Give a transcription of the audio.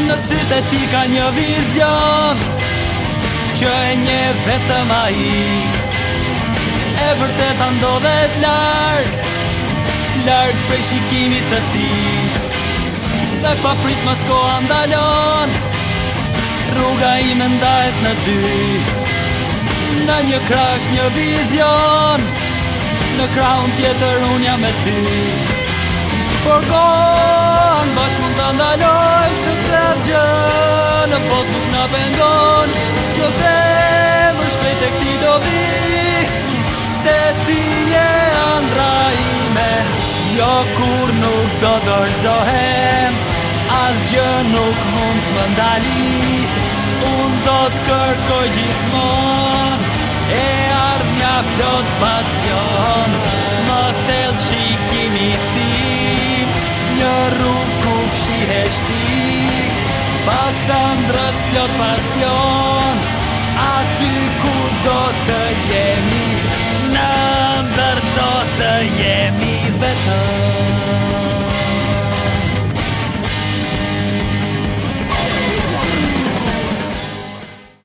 Në sytë e ti ka një vizion që e nje vetëm ai. E vërteta ndodhet larg prej shikimit të ti. Dhe pa prit mas koha ndalon, rruga ime ndahet në dy. Në një krash një vizion, në krahun tjetër unë jam me ty. Por kohën bashkë mund të ndalojmë, sepse asgjë në botë nuk na pengon. Kjo zemër shpejt e këti do vi, se ti je ëndra ime. Jo kur nuk do dorëzohem, asgjë nuk mund të më ndali. Unë do të kërkoj gjithmonë, e ardhmja plot pasion. Më thellë shikimi tim, një rrugë ku fshihesh ti. Pas ëndrës plot pasion,